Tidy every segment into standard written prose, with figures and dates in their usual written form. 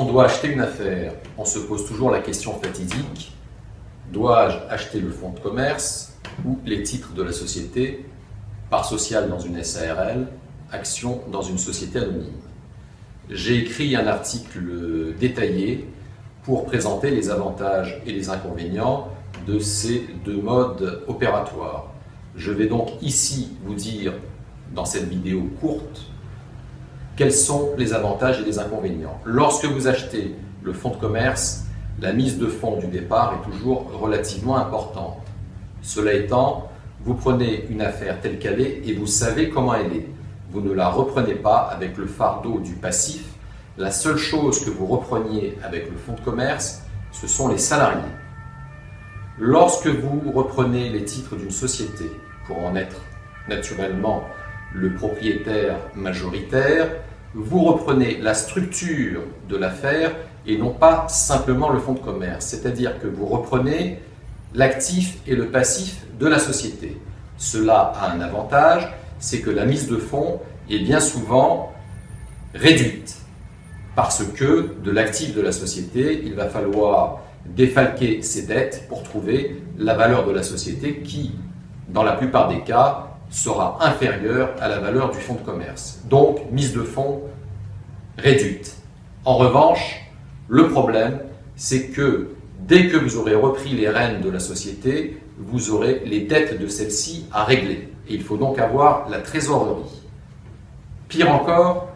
doit acheter une affaire, on se pose toujours la question fatidique: dois-je acheter le fonds de commerce ou les titres de la société, part sociale dans une SARL, action dans une société anonyme? J'ai écrit un article détaillé pour présenter les avantages et les inconvénients de ces deux modes opératoires. Je vais donc ici vous dire, dans cette vidéo courte, quels sont les avantages et les inconvénients. Lorsque vous achetez le fonds de commerce, la mise de fonds du départ est toujours relativement importante. Cela étant, vous prenez une affaire telle qu'elle est et vous savez comment elle est. Vous ne la reprenez pas avec le fardeau du passif. La seule chose que vous repreniez avec le fonds de commerce, ce sont les salariés. Lorsque vous reprenez les titres d'une société pour en être naturellement le propriétaire majoritaire, vous reprenez la structure de l'affaire et non pas simplement le fonds de commerce. C'est-à-dire que vous reprenez l'actif et le passif de la société. Cela a un avantage, c'est que la mise de fonds est bien souvent réduite parce que de l'actif de la société, il va falloir défalquer ses dettes pour trouver la valeur de la société qui, dans la plupart des cas, sera inférieure à la valeur du fonds de commerce. Donc, mise de fonds réduite. En revanche, le problème, c'est que dès que vous aurez repris les rênes de la société, vous aurez les dettes de celle-ci à régler. Et il faut donc avoir la trésorerie. Pire encore,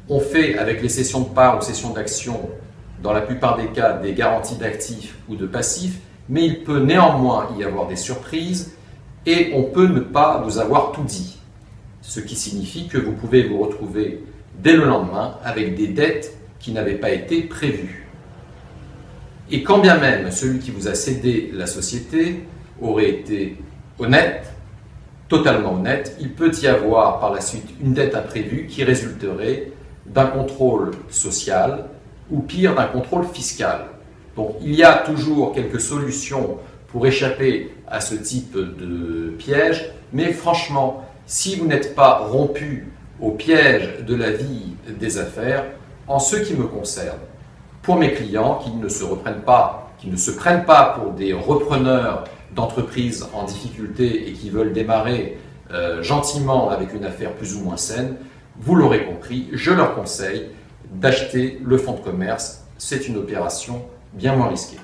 on fait avec les cessions de parts ou cessions d'actions, dans la plupart des cas, des garanties d'actifs ou de passifs, mais il peut néanmoins y avoir des surprises et on peut ne pas vous avoir tout dit. Ce qui signifie que vous pouvez vous retrouver dès le lendemain avec des dettes qui n'avaient pas été prévues. Et quand bien même celui qui vous a cédé la société aurait été honnête, totalement honnête, il peut y avoir par la suite une dette imprévue qui résulterait d'un contrôle social ou pire d'un contrôle fiscal. Donc il y a toujours quelques solutions pour échapper à ce type de piège, mais franchement, si vous n'êtes pas rompu au piège de la vie des affaires, en ce qui me concerne, pour mes clients qui ne se prennent pas pour des repreneurs d'entreprises en difficulté et qui veulent démarrer gentiment avec une affaire plus ou moins saine, vous l'aurez compris, je leur conseille d'acheter le fonds de commerce. C'est une opération bien moins risquée.